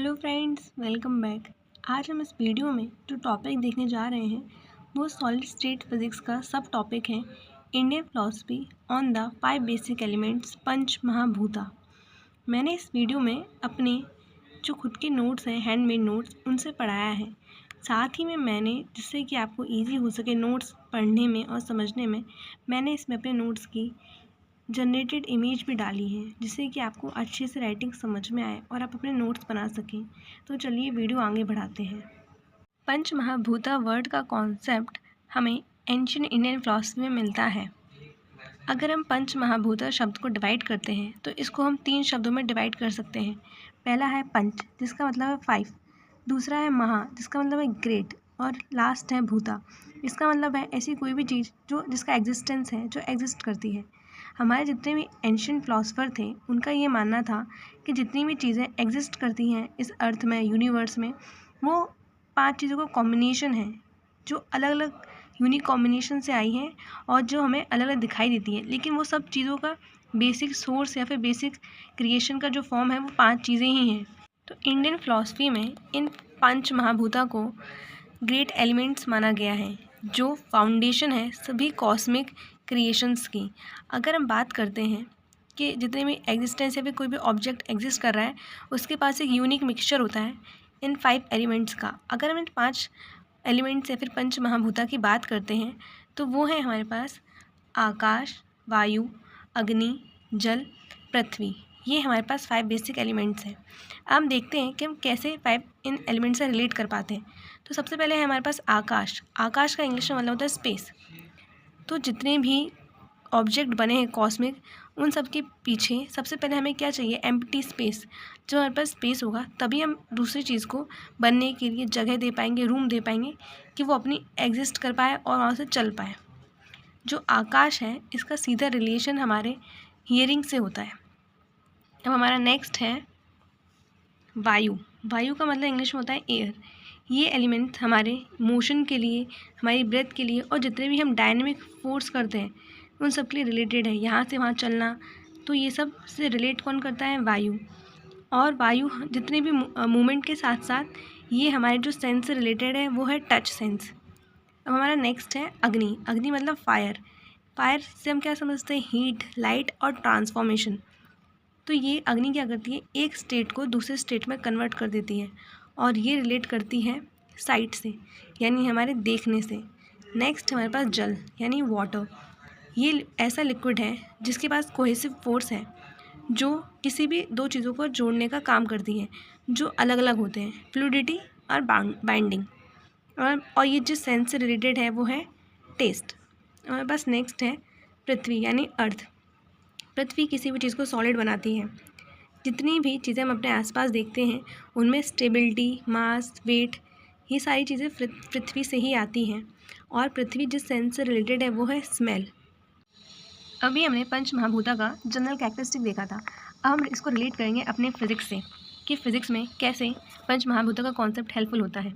Hello friends, welcome back. आज हम इस वीडियो में जो टॉपिक देखने जा रहे हैं वो सॉलिड स्टेट फिजिक्स का सब टॉपिक है Indian philosophy on the 5 basic elements पंच महाभूता। मैंने इस वीडियो में अपने जो खुद के नोट्स हैं, हैंडमेड नोट्स, उनसे पढ़ाया है। साथ ही में मैंने, जिससे कि आपको ईजी हो सके नोट्स पढ़ने में और समझने में, मैंने इसमें अपने नोट्स की जनरेटेड इमेज भी डाली है, जिससे कि आपको अच्छे से राइटिंग समझ में आए और आप अपने नोट्स बना सकें। तो चलिए वीडियो आगे बढ़ाते हैं। पंच महाभूता वर्ड का कॉन्सेप्ट हमें एंशिएंट इंडियन फिलॉसफी में मिलता है। अगर हम पंच महाभूता शब्द को डिवाइड करते हैं तो इसको हम 3 शब्दों में डिवाइड कर सकते हैं। पहला है पंच, जिसका मतलब है 5। दूसरा है महा, जिसका मतलब है ग्रेट। और लास्ट है भूता, इसका मतलब है ऐसी कोई भी चीज़ जिसका एग्जिस्टेंस है, जो एग्जिस्ट करती है। हमारे जितने भी एंशिएंट फिलोसफर थे उनका ये मानना था कि जितनी भी चीज़ें एग्जिस्ट करती हैं इस अर्थ में, यूनिवर्स में, वो 5 चीज़ों का कॉम्बिनेशन है, जो अलग अलग यूनिक कॉम्बिनेशन से आई हैं और जो हमें अलग अलग दिखाई देती है। लेकिन वो सब चीज़ों का बेसिक सोर्स या फिर बेसिक क्रिएशन का जो फॉर्म है वो 5 चीज़ें ही हैं। तो इंडियन फिलॉसफी में इन 5 महाभूता को ग्रेट एलिमेंट्स माना गया है, जो फाउंडेशन है सभी कॉस्मिक क्रिएशंस की। अगर हम बात करते हैं कि जितने भी एग्जिस्टेंस या फिर कोई भी ऑब्जेक्ट एग्जिस्ट कर रहा है उसके पास एक यूनिक मिक्सचर होता है इन 5 एलिमेंट्स का। अगर हम इन 5 एलिमेंट्स या फिर पंच महाभूता की बात करते हैं तो वो है हमारे पास आकाश, वायु, अग्नि, जल, पृथ्वी। ये हमारे पास 5 बेसिक एलिमेंट्स हैं। अब देखते हैं कि हम कैसे 5 इन एलिमेंट्स से रिलेट कर पाते हैं। तो सबसे पहले है हमारे पास आकाश। आकाश का इंग्लिश में मतलब होता है स्पेस। तो जितने भी ऑब्जेक्ट बने हैं कॉस्मिक, उन सब के पीछे सबसे पहले हमें क्या चाहिए? Empty space. जब हमारे पास स्पेस होगा तभी हम दूसरी चीज़ को बनने के लिए जगह दे पाएंगे, रूम दे पाएंगे कि वो अपनी एग्जिस्ट कर पाए और वहाँ से चल पाए। जो आकाश है इसका सीधा रिलेशन हमारे हियरिंग से होता है। अब हमारा नेक्स्ट है वायु। वायु का मतलब इंग्लिश में होता है एयर। ये एलिमेंट हमारे मोशन के लिए, हमारी ब्रेथ के लिए और जितने भी हम डायनेमिक फोर्स करते हैं उन सब के लिए रिलेटेड है, यहाँ से वहाँ चलना। तो ये सब से रिलेट कौन करता है? वायु। और वायु जितने भी मूवमेंट के साथ साथ ये हमारे जो सेंस से रिलेटेड है वो है टच सेंस। अब हमारा नेक्स्ट है अग्नि। अग्नि मतलब फायर। फायर से हम क्या समझते हैं? हीट, लाइट और ट्रांसफॉर्मेशन। तो ये अग्नि क्या करती है? एक स्टेट को दूसरे स्टेट में कन्वर्ट कर देती है और ये रिलेट करती है साइट से, यानी हमारे देखने से। नेक्स्ट हमारे पास जल यानी वाटर। ये ऐसा लिक्विड है जिसके पास कोहेसिव फोर्स है, जो किसी भी दो चीज़ों को जोड़ने का काम करती है, जो अलग अलग होते हैं, फ्लूइडिटी और बाइंडिंग। और ये जिस सेंस से रिलेटेड है वो है टेस्ट। हमारे पास नेक्स्ट है पृथ्वी यानी अर्थ। पृथ्वी किसी भी चीज़ को सॉलिड बनाती है। जितनी भी चीज़ें हम अपने आसपास देखते हैं उनमें स्टेबिलिटी, मास, वेट, ये सारी चीज़ें पृथ्वी से ही आती हैं। और पृथ्वी जिस सेंस से रिलेटेड है वो है स्मेल। अभी हमने पंच महाभूता का जनरल कैरेक्टरिस्टिक देखा था। अब हम इसको रिलेट करेंगे अपने फिजिक्स से कि फिजिक्स में कैसे पंच महाभूता का कॉन्सेप्ट हेल्पफुल होता है।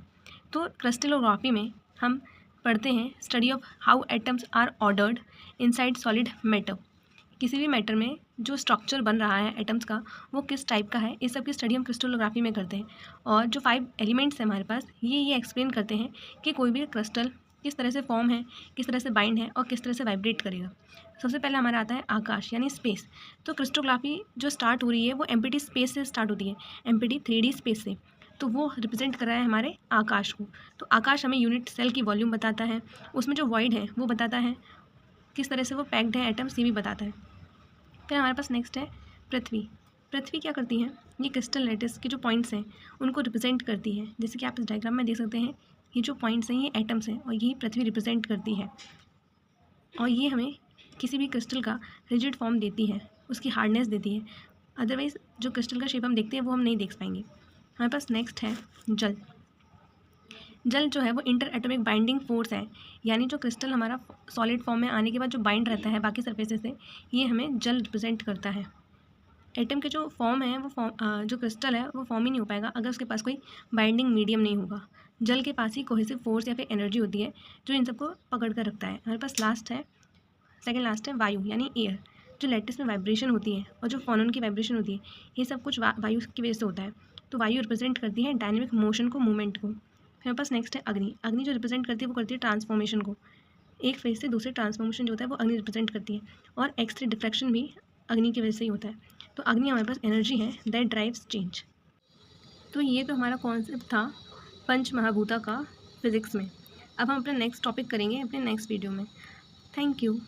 तो क्रिस्टलोग्राफी में हम पढ़ते हैं study of how atoms are ordered inside solid matter. किसी भी मैटर में जो स्ट्रक्चर बन रहा है एटम्स का वो किस टाइप का है, इस सब की स्टडी हम क्रिस्टलोग्राफी में करते हैं। और जो 5 एलिमेंट्स हैं हमारे पास, ये एक्सप्लेन करते हैं कि कोई भी क्रिस्टल किस तरह से फॉर्म है, किस तरह से बाइंड है और किस तरह से वाइब्रेट करेगा। सबसे पहले हमारा आता है आकाश यानी स्पेस। तो क्रिस्टोग्राफी जो स्टार्ट हो रही है वो एम्प्टी स्पेस से स्टार्ट होती है, एम्प्टी 3D स्पेस से। तो वो रिप्रेजेंट कर रहा है हमारे आकाश को। तो आकाश हमें यूनिट सेल की वॉल्यूम बताता है, उसमें जो वॉइड है वो बताता है, किस तरह से वो पैक्ड है एटम्स, ये भी बताता है। फिर हमारे पास नेक्स्ट है पृथ्वी। पृथ्वी क्या करती है? ये क्रिस्टल लैटिस के जो पॉइंट्स हैं उनको रिप्रेजेंट करती है। जैसे कि आप इस डायग्राम में देख सकते हैं, ये जो पॉइंट्स हैं ये एटम्स हैं और यही पृथ्वी रिप्रेजेंट करती है। और ये हमें किसी भी क्रिस्टल का रिजिड फॉर्म देती है, उसकी हार्डनेस देती है। अदरवाइज़ जो क्रिस्टल का शेप हम देखते हैं वो हम नहीं देख पाएंगे। हमारे पास नेक्स्ट है जल। जल जो है वो इंटर एटॉमिक बाइंडिंग फोर्स है, यानी जो क्रिस्टल हमारा सॉलिड फॉर्म में आने के बाद जो बाइंड रहता है बाकी सरफेसेस से, ये हमें जल रिप्रेजेंट करता है। एटम के जो फॉर्म है वो जो क्रिस्टल है वो फॉर्म ही नहीं हो पाएगा अगर उसके पास कोई बाइंडिंग मीडियम नहीं होगा। जल के पास ही कोहेसिव फोर्स या फिर एनर्जी होती है जो इन सबको पकड़ कर रखता है। हमारे पास लास्ट है, सेकेंड लास्ट है वायु यानी एयर। जो लैटिस में वाइब्रेशन होती है और जो फोनन की वाइब्रेशन होती है, ये सब कुछ वायु की वजह से होता है। तो वायु रिप्रेजेंट करती है डायनेमिक मोशन को, मूवमेंट को। फिर हमारे पास नेक्स्ट है अग्नि। अग्नि जो रिप्रेजेंट करती है वो करती है ट्रांसफॉर्मेशन को, एक फेज से दूसरे ट्रांसफॉर्मेशन जो होता है वो अग्नि रिप्रेजेंट करती है। और एक्स-रे डिफ्रैक्शन भी अग्नि की वजह से ही होता है। तो अग्नि हमारे पास एनर्जी है दैट ड्राइव्स चेंज। तो ये तो हमारा कॉन्सेप्ट था पंच महाभूता का फिजिक्स में। अब हम अपना नेक्स्ट टॉपिक करेंगे अपने नेक्स्ट वीडियो में। Thank you.